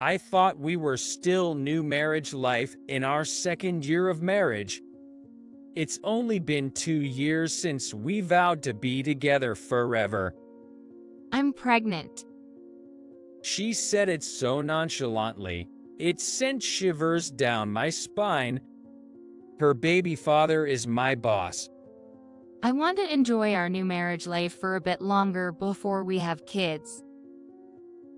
I thought we were still new marriage life in our second year of marriage. It's only been 2 years since we vowed to be together forever. I'm pregnant. She said it so nonchalantly, it sent shivers down my spine. Her baby father is my boss. I want to enjoy our new marriage life for a bit longer before we have kids.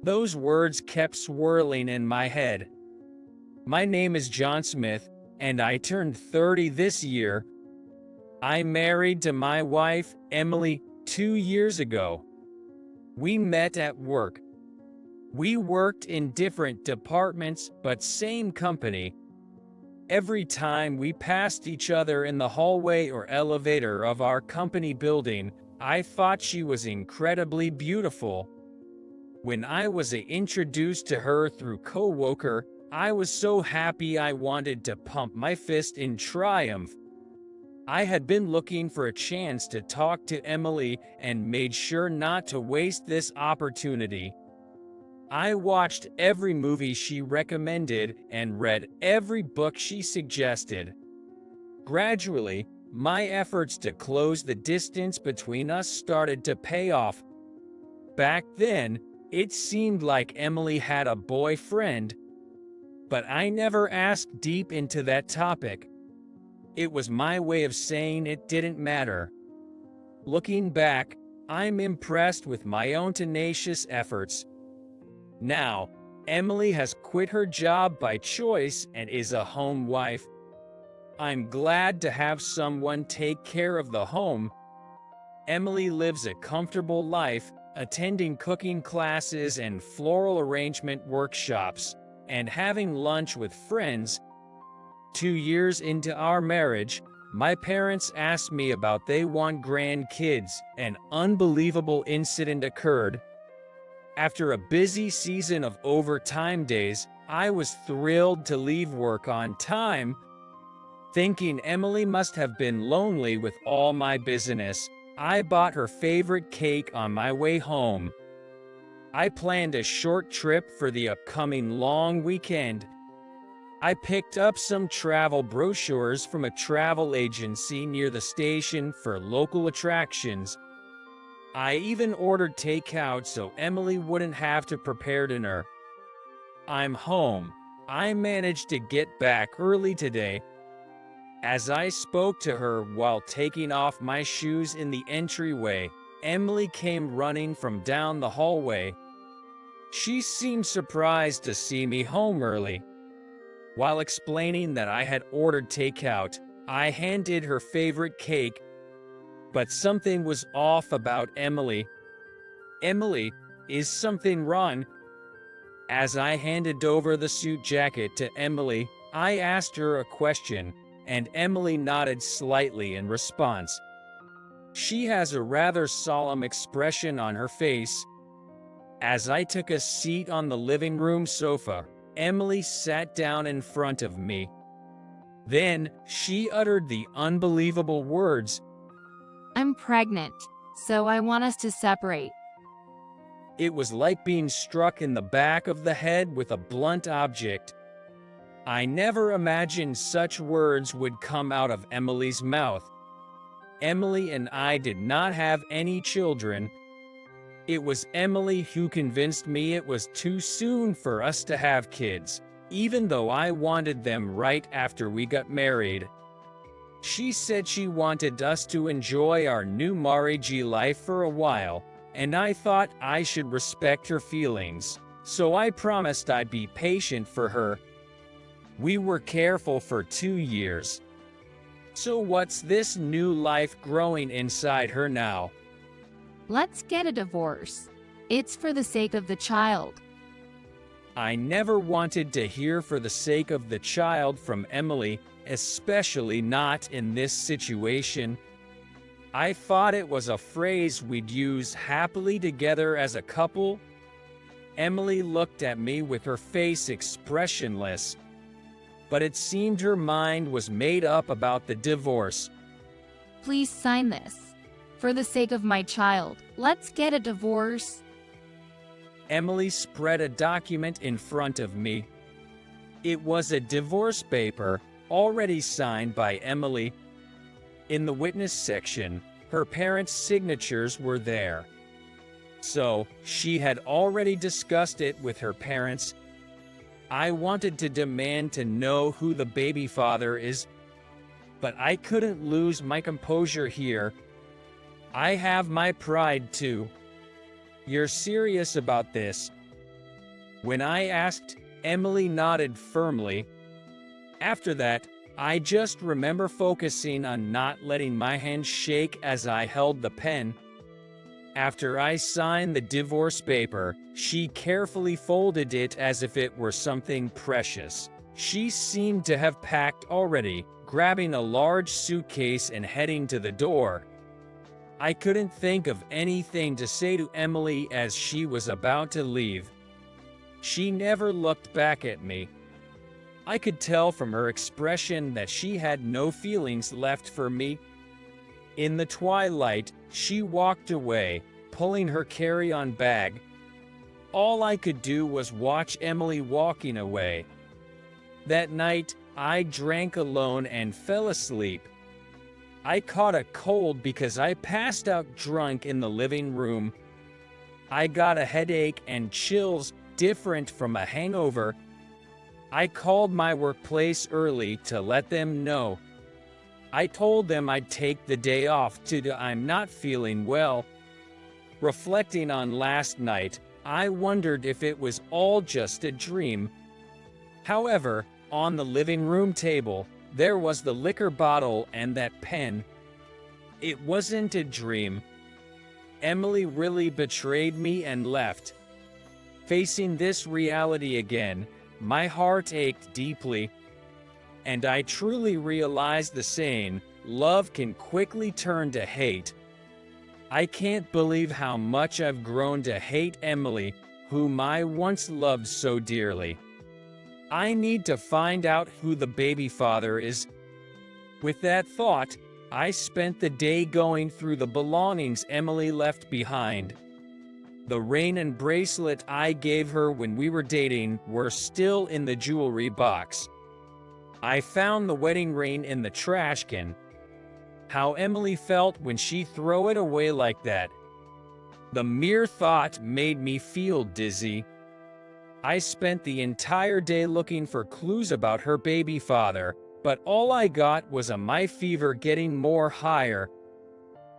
Those words kept swirling in my head. My name is John Smith, and I turned 30 this year. I'm married to my wife, Emily, 2 years ago. We met at work. We worked in different departments, but same company. Every time we passed each other in the hallway or elevator of our company building, I thought she was incredibly beautiful. When I was introduced to her through coworker, I was so happy I wanted to pump my fist in triumph. I had been looking for a chance to talk to Emily and made sure not to waste this opportunity. I watched every movie she recommended and read every book she suggested. Gradually, my efforts to close the distance between us started to pay off. Back then, it seemed like Emily had a boyfriend, but I never asked deep into that topic. It was my way of saying it didn't matter. Looking back, I'm impressed with my own tenacious efforts. Now, Emily has quit her job by choice and is a home wife. I'm glad to have someone take care of the home. Emily lives a comfortable life, attending cooking classes and floral arrangement workshops, and having lunch with friends. 2 years into our marriage, my parents asked me about they want grandkids. An unbelievable incident occurred. After a busy season of overtime days, I was thrilled to leave work on time. Thinking Emily must have been lonely with all my business, I bought her favorite cake on my way home. I planned a short trip for the upcoming long weekend. I picked up some travel brochures from a travel agency near the station for local attractions. I even ordered takeout so Emily wouldn't have to prepare dinner. I'm home. I managed to get back early today. As I spoke to her while taking off my shoes in the entryway, Emily came running from down the hallway. She seemed surprised to see me home early. While explaining that I had ordered takeout, I handed her favorite cake. But something was off about Emily. Emily, is something wrong? As I handed over the suit jacket to Emily, I asked her a question, and Emily nodded slightly in response. She has a rather solemn expression on her face. As I took a seat on the living room sofa, Emily sat down in front of me. Then, she uttered the unbelievable words, I'm pregnant, so I want us to separate. It was like being struck in the back of the head with a blunt object. I never imagined such words would come out of Emily's mouth. Emily and I did not have any children. It was Emily who convinced me it was too soon for us to have kids, even though I wanted them right after we got married. She said she wanted us to enjoy our new marriage life for a while, and I thought I should respect her feelings, so I promised I'd be patient for her. We were careful for 2 years. So what's this new life growing inside her now? Let's get a divorce. It's for the sake of the child. I never wanted to hear for the sake of the child from Emily, especially not in this situation. I thought it was a phrase we'd use happily together as a couple. Emily looked at me with her face expressionless, but it seemed her mind was made up about the divorce. Please sign this. For the sake of my child, let's get a divorce. Emily spread a document in front of me. It was a divorce paper, already signed by Emily. In the witness section, her parents' signatures were there. So, she had already discussed it with her parents. I wanted to demand to know who the baby father is, but I couldn't lose my composure here. I have my pride too. You're serious about this? When I asked, Emily nodded firmly. After that, I just remember focusing on not letting my hand shake as I held the pen. After I signed the divorce paper, she carefully folded it as if it were something precious. She seemed to have packed already, grabbing a large suitcase and heading to the door. I couldn't think of anything to say to Emily as she was about to leave. She never looked back at me. I could tell from her expression that she had no feelings left for me. In the twilight, she walked away, pulling her carry-on bag. All I could do was watch Emily walking away. That night, I drank alone and fell asleep. I caught a cold because I passed out drunk in the living room. I got a headache and chills different from a hangover. I called my workplace early to let them know. I told them I'd take the day off due to I'm not feeling well. Reflecting on last night, I wondered if it was all just a dream. However, on the living room table, there was the liquor bottle and that pen. It wasn't a dream. Emily really betrayed me and left. Facing this reality again, my heart ached deeply. And I truly realized the saying, love can quickly turn to hate. I can't believe how much I've grown to hate Emily, whom I once loved so dearly. I need to find out who the baby father is. With that thought, I spent the day going through the belongings Emily left behind. The ring and bracelet I gave her when we were dating were still in the jewelry box. I found the wedding ring in the trash can. How Emily felt when she threw it away like that. The mere thought made me feel dizzy. I spent the entire day looking for clues about her baby father, but all I got was my fever getting more higher,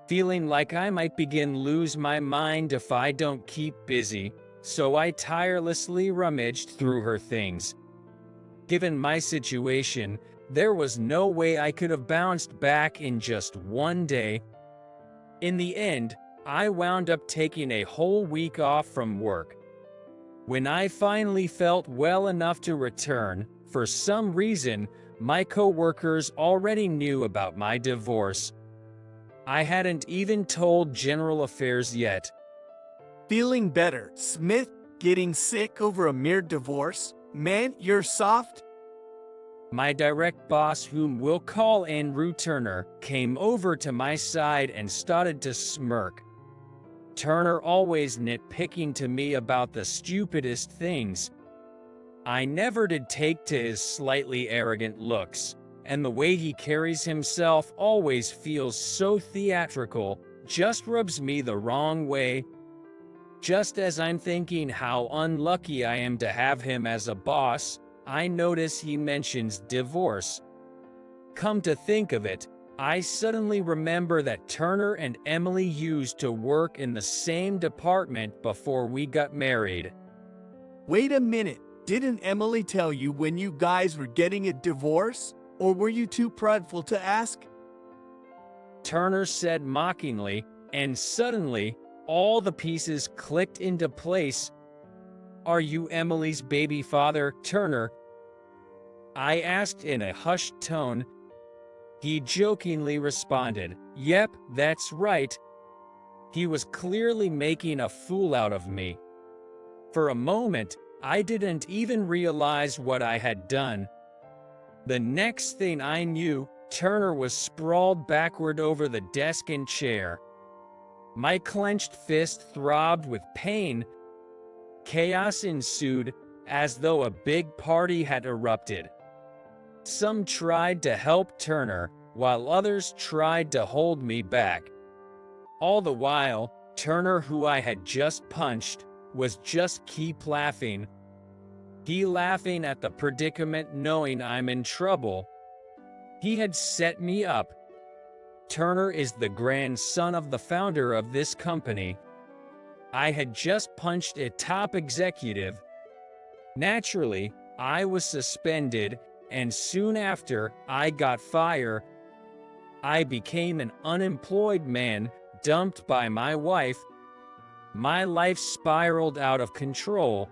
feeling like I might begin lose my mind if I don't keep busy, so I tirelessly rummaged through her things. Given my situation, there was no way I could have bounced back in just one day. In the end, I wound up taking a whole week off from work. When I finally felt well enough to return, for some reason, my coworkers already knew about my divorce. I hadn't even told General Affairs yet. Feeling better, Smith? Getting sick over a mere divorce? Man, you're soft. My direct boss, whom we'll call Andrew Turner, came over to my side and started to smirk. Turner always nitpicking to me about the stupidest things. I never did take to his slightly arrogant looks, and the way he carries himself always feels so theatrical, just rubs me the wrong way. Just as I'm thinking how unlucky I am to have him as a boss, I notice he mentions divorce. Come to think of it, I suddenly remember that Turner and Emily used to work in the same department before we got married. Wait a minute, didn't Emily tell you when you guys were getting a divorce? Or were you too prideful to ask? Turner said mockingly, and suddenly, all the pieces clicked into place. Are you Emily's baby father, Turner? I asked in a hushed tone. He jokingly responded, Yep, that's right. He was clearly making a fool out of me. For a moment, I didn't even realize what I had done. The next thing I knew, Turner was sprawled backward over the desk and chair. My clenched fist throbbed with pain. Chaos ensued, as though a big party had erupted. Some tried to help Turner, while others tried to hold me back. All the while, Turner, who I had just punched, was just keep laughing. He laughing at the predicament, knowing I'm in trouble. He had set me up. Turner is the grandson of the founder of this company. I had just punched a top executive. Naturally, I was suspended, and soon after, I got fired. I became an unemployed man, dumped by my wife. My life spiraled out of control.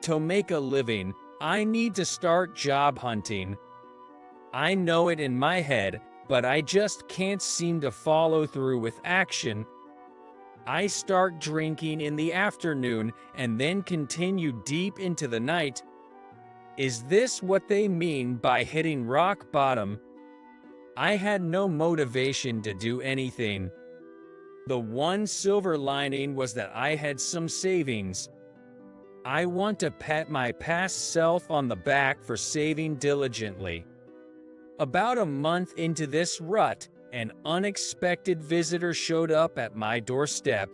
To make a living, I need to start job hunting. I know it in my head, but I just can't seem to follow through with action. I start drinking in the afternoon and then continue deep into the night. Is this what they mean by hitting rock bottom? I had no motivation to do anything. The one silver lining was that I had some savings. I want to pat my past self on the back for saving diligently. About a month into this rut, an unexpected visitor showed up at my doorstep.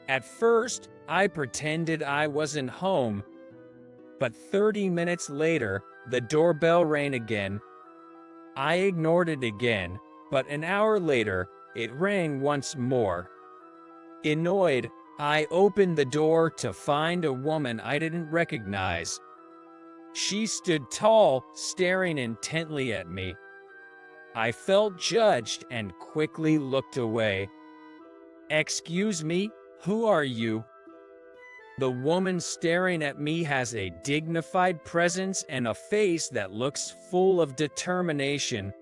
At first, I pretended I wasn't home, but 30 minutes later, the doorbell rang again. I ignored it again, but an hour later, it rang once more. Annoyed, I opened the door to find a woman I didn't recognize. She stood tall, staring intently at me. I felt judged and quickly looked away. "Excuse me, who are you?" The woman staring at me has a dignified presence and a face that looks full of determination.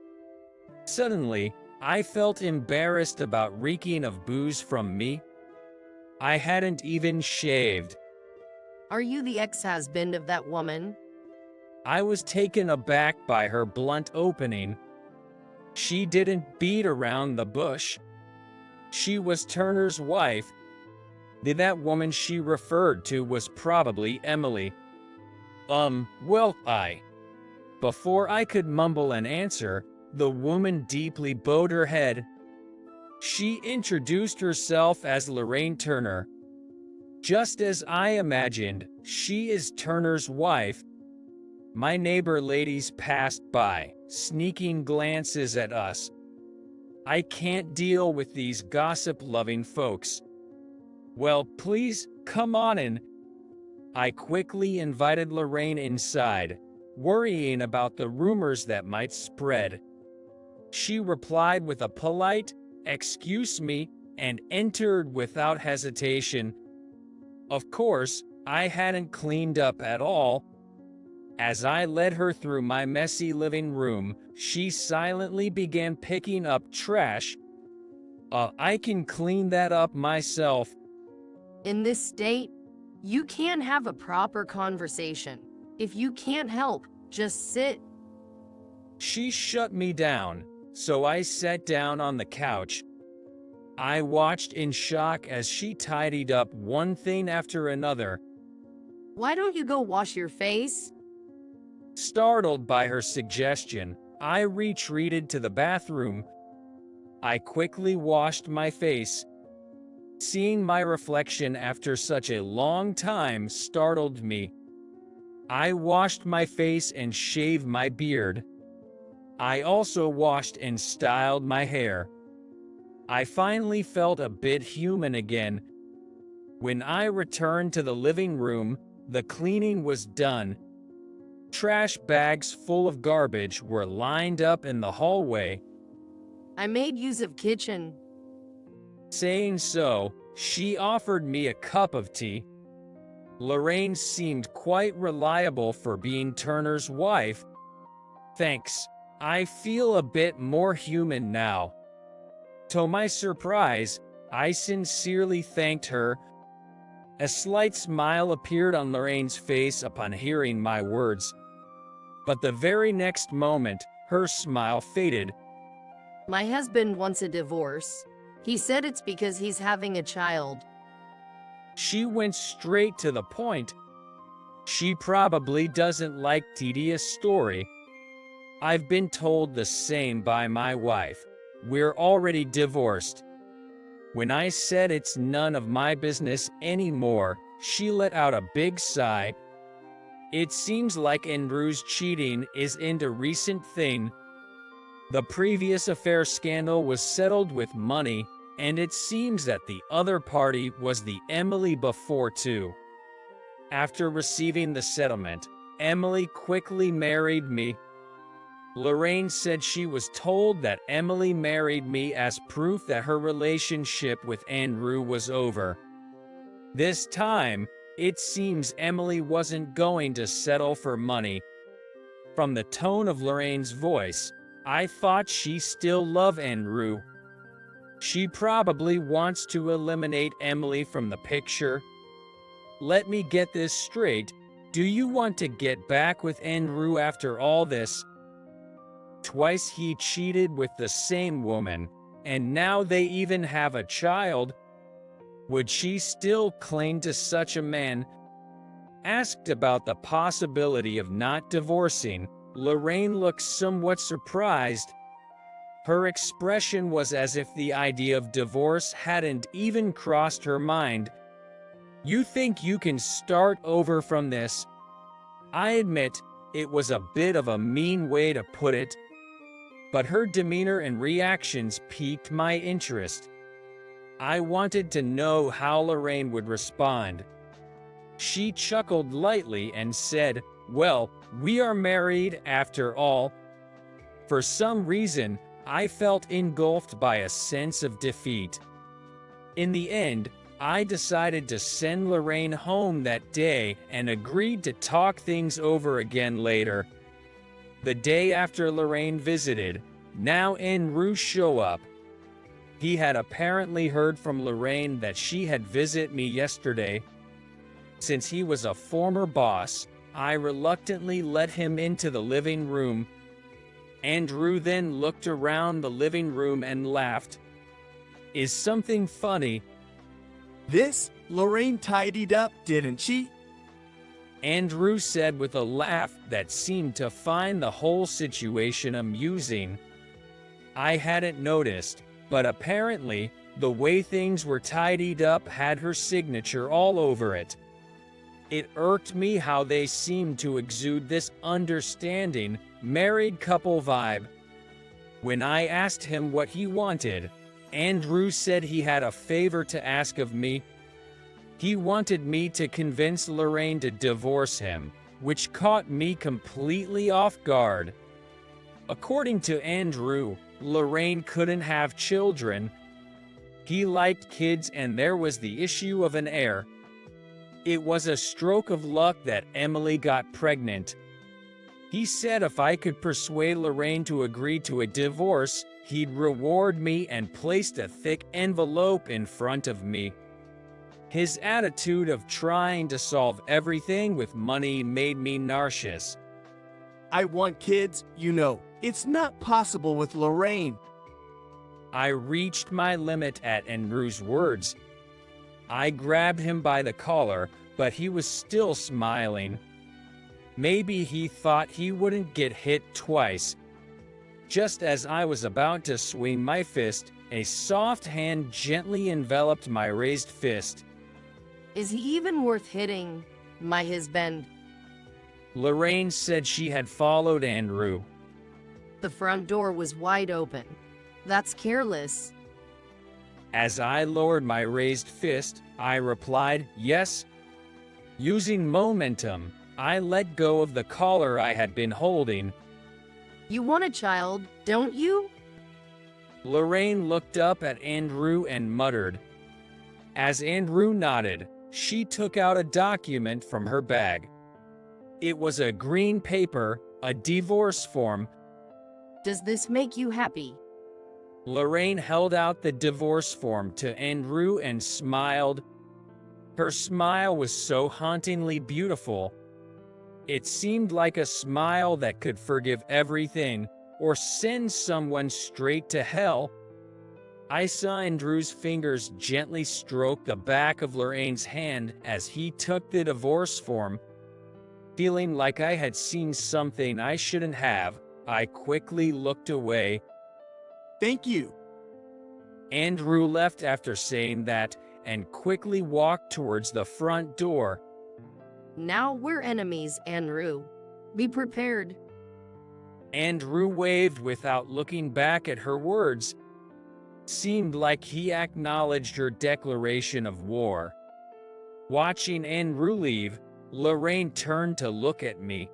Suddenly, I felt embarrassed about reeking of booze from me. I hadn't even shaved. Are you the ex-husband of that woman? I was taken aback by her blunt opening. She didn't beat around the bush. She was Turner's wife. That woman she referred to was probably Emily. Before I could mumble an answer, the woman deeply bowed her head. She introduced herself as Lorraine Turner. Just as I imagined, she is Turner's wife. My neighbor ladies passed by, sneaking glances at us. I can't deal with these gossip-loving folks. "Well, please, come on in." I quickly invited Lorraine inside, worrying about the rumors that might spread. She replied with a polite, "Excuse me," and entered without hesitation. Of course, I hadn't cleaned up at all. As I led her through my messy living room, she silently began picking up trash. I can clean that up myself." In this state, you can't have a proper conversation. If you can't help, just sit. She shut me down, so I sat down on the couch. I watched in shock as she tidied up one thing after another. Why don't you go wash your face? Startled by her suggestion, I retreated to the bathroom. I quickly washed my face. Seeing my reflection after such a long time startled me. I washed my face and shaved my beard. I also washed and styled my hair. I finally felt a bit human again. When I returned to the living room, the cleaning was done. Trash bags full of garbage were lined up in the hallway. I made use of kitchen. Saying so, she offered me a cup of tea. Lorraine seemed quite reliable for being Turner's wife. "Thanks. I feel a bit more human now." To my surprise, I sincerely thanked her. A slight smile appeared on Lorraine's face upon hearing my words. But the very next moment, her smile faded. My husband wants a divorce. He said it's because he's having a child. She went straight to the point. She probably doesn't like tedious story. I've been told the same by my wife. We're already divorced. When I said it's none of my business anymore, she let out a big sigh. It seems like Andrew's cheating isn't a recent thing. The previous affair scandal was settled with money, and it seems that the other party was the Emily before too. After receiving the settlement, Emily quickly married me. Lorraine said she was told that Emily married me as proof that her relationship with Andrew was over. This time, it seems Emily wasn't going to settle for money. From the tone of Lorraine's voice, I thought she still loved Andrew. She probably wants to eliminate Emily from the picture. Let me get this straight. Do you want to get back with Andrew after all this? Twice he cheated with the same woman, and now they even have a child. Would she still cling to such a man? Asked about the possibility of not divorcing, Lorraine looked somewhat surprised. Her expression was as if the idea of divorce hadn't even crossed her mind. You think you can start over from this? I admit, it was a bit of a mean way to put it, but her demeanor and reactions piqued my interest. I wanted to know how Lorraine would respond. She chuckled lightly and said, "Well, we are married after all." For some reason, I felt engulfed by a sense of defeat. In the end, I decided to send Lorraine home that day and agreed to talk things over again later. The day after Lorraine visited, now Andrew showed up. He had apparently heard from Lorraine that she had visited me yesterday. Since he was a former boss, I reluctantly let him into the living room. Andrew then looked around the living room and laughed. Is something funny? Lorraine tidied up, didn't she? Andrew said with a laugh that seemed to find the whole situation amusing. I hadn't noticed, but apparently, the way things were tidied up had her signature all over it. It irked me how they seemed to exude this understanding, married couple vibe. When I asked him what he wanted, Andrew said he had a favor to ask of me. He wanted me to convince Lorraine to divorce him, which caught me completely off guard. According to Andrew, Lorraine couldn't have children. He liked kids and there was the issue of an heir. It was a stroke of luck that Emily got pregnant. He said if I could persuade Lorraine to agree to a divorce, he'd reward me and placed a thick envelope in front of me. His attitude of trying to solve everything with money made me nauseous. I want kids, you know. It's not possible with Lorraine. I reached my limit at Andrew's words. I grabbed him by the collar, but he was still smiling. Maybe he thought he wouldn't get hit twice. Just as I was about to swing my fist, a soft hand gently enveloped my raised fist. Is he even worth hitting, my husband? Lorraine said she had followed Andrew. The front door was wide open. That's careless. As I lowered my raised fist, I replied, yes. Using momentum, I let go of the collar I had been holding. You want a child, don't you? Lorraine looked up at Andrew and muttered. As Andrew nodded, she took out a document from her bag. It was a green paper, a divorce form. Does this make you happy? Lorraine held out the divorce form to Andrew and smiled. Her smile was so hauntingly beautiful. It seemed like a smile that could forgive everything or send someone straight to hell. I saw Andrew's fingers gently stroke the back of Lorraine's hand as he took the divorce form. Feeling like I had seen something I shouldn't have, I quickly looked away. Thank you. Andrew left after saying that and quickly walked towards the front door. Now we're enemies, Andrew. Be prepared. Andrew waved without looking back at her words. Seemed like he acknowledged her declaration of war. Watching Andrew leave, Lorraine turned to look at me.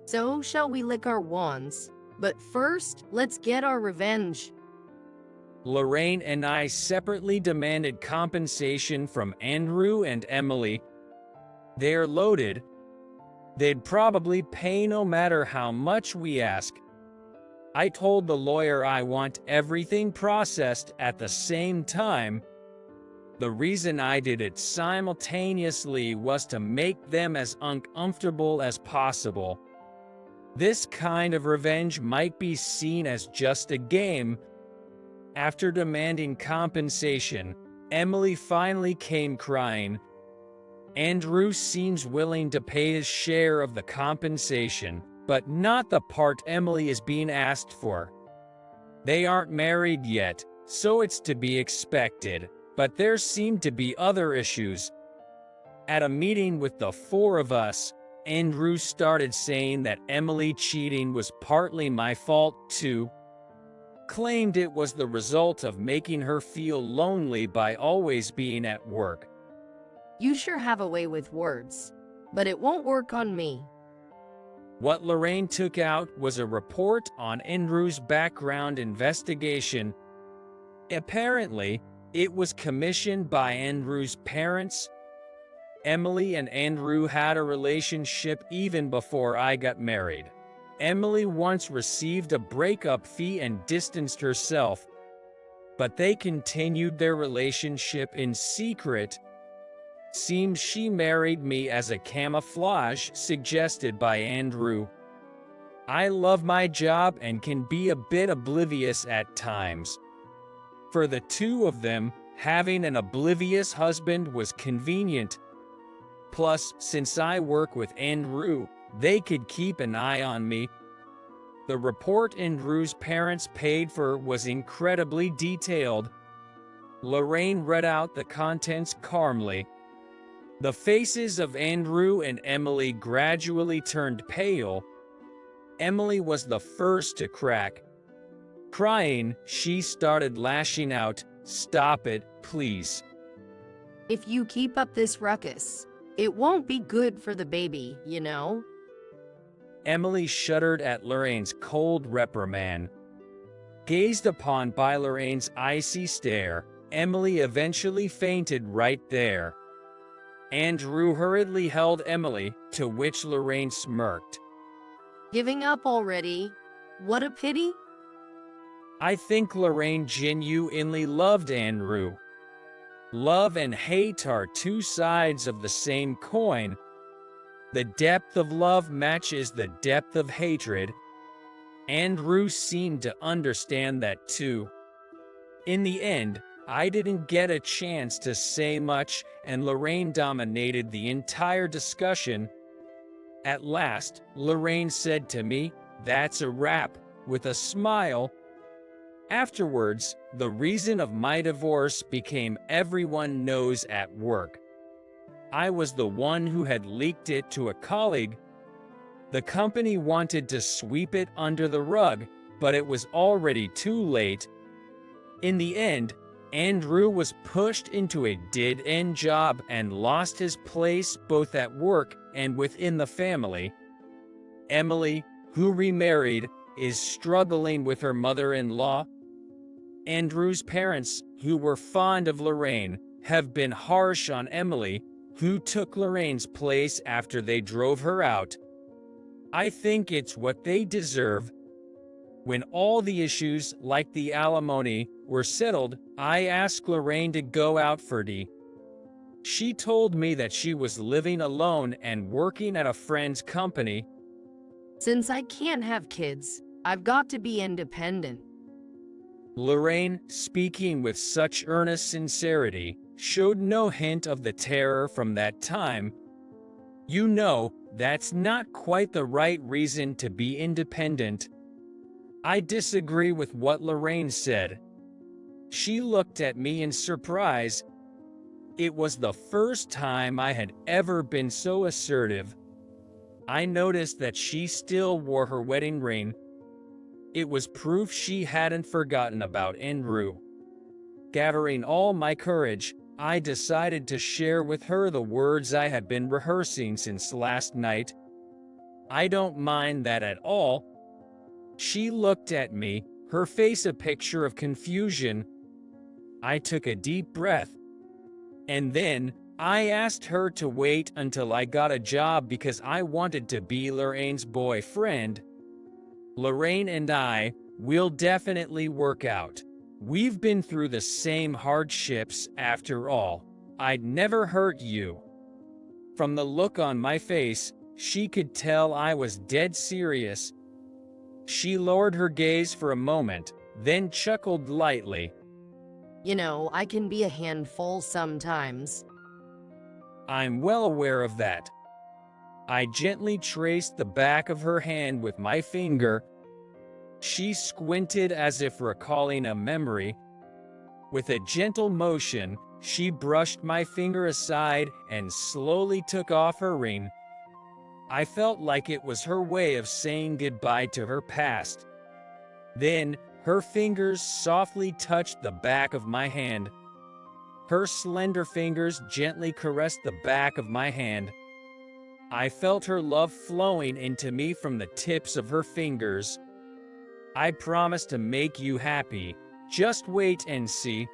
So shall we lick our wands? But first, let's get our revenge. Lorraine and I separately demanded compensation from Andrew and Emily. They're loaded. They'd probably pay no matter how much we ask. I told the lawyer I want everything processed at the same time. The reason I did it simultaneously was to make them as uncomfortable as possible. This kind of revenge might be seen as just a game. After demanding compensation, Emily finally came crying. Andrew seems willing to pay his share of the compensation, but not the part Emily is being asked for. They aren't married yet, so it's to be expected, but there seemed to be other issues. At a meeting with the four of us, Andrew started saying that Emily cheating was partly my fault too. Claimed it was the result of making her feel lonely by always being at work. You sure have a way with words, but it won't work on me. What Lorraine took out was a report on Andrew's background investigation. Apparently, it was commissioned by Andrew's parents. Emily and Andrew had a relationship even before I got married. Emily once received a breakup fee and distanced herself, but they continued their relationship in secret. Seems she married me as a camouflage suggested by Andrew. I love my job and can be a bit oblivious at times. For the two of them, having an oblivious husband was convenient. Plus, since I work with Andrew, they could keep an eye on me. The report Andrew's parents paid for was incredibly detailed. Lorraine read out the contents calmly. The faces of Andrew and Emily gradually turned pale. Emily was the first to crack. Crying, she started lashing out, "Stop it, please." If you keep up this ruckus, it won't be good for the baby, you know? Emily shuddered at Lorraine's cold reprimand. Gazed upon by Lorraine's icy stare, Emily eventually fainted right there. Andrew hurriedly held Emily, to which Lorraine smirked. Giving up already? What a pity. I think Lorraine genuinely loved Andrew. Love and hate are two sides of the same coin. The depth of love matches the depth of hatred. Andrew seemed to understand that too. In the end, I didn't get a chance to say much, and Lorraine dominated the entire discussion. At last, Lorraine said to me, "That's a wrap," with a smile. Afterwards, the reason of my divorce became everyone knows at work. I was the one who had leaked it to a colleague. The company wanted to sweep it under the rug, but it was already too late. In the end, Andrew was pushed into a dead-end job and lost his place both at work and within the family. Emily, who remarried, is struggling with her mother-in-law. Andrew's parents, who were fond of Lorraine, have been harsh on Emily, who took Lorraine's place after they drove her out. I think it's what they deserve. When all the issues, like the alimony, were settled, I asked Lorraine to go out for tea. She told me that she was living alone and working at a friend's company. Since I can't have kids, I've got to be independent. Lorraine, speaking with such earnest sincerity, showed no hint of the terror from that time. You know, that's not quite the right reason to be independent. I disagree with what Lorraine said. She looked at me in surprise. It was the first time I had ever been so assertive. I noticed that she still wore her wedding ring. It was proof she hadn't forgotten about Enru. Gathering all my courage, I decided to share with her the words I had been rehearsing since last night. I don't mind that at all. She looked at me, her face a picture of confusion. I took a deep breath. And then, I asked her to wait until I got a job because I wanted to be Lorraine's boyfriend. Lorraine and I will definitely work out. We've been through the same hardships after all. I'd never hurt you. From the look on my face, she could tell I was dead serious. She lowered her gaze for a moment, then chuckled lightly. You know, I can be a handful sometimes. I'm well aware of that. I gently traced the back of her hand with my finger. She squinted as if recalling a memory. With a gentle motion, she brushed my finger aside and slowly took off her ring. I felt like it was her way of saying goodbye to her past. Then, her fingers softly touched the back of my hand. Her slender fingers gently caressed the back of my hand. I felt her love flowing into me from the tips of her fingers. I promise to make you happy. Just wait and see.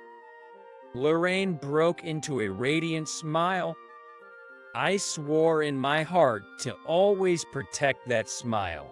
Lorraine broke into a radiant smile. I swore in my heart to always protect that smile.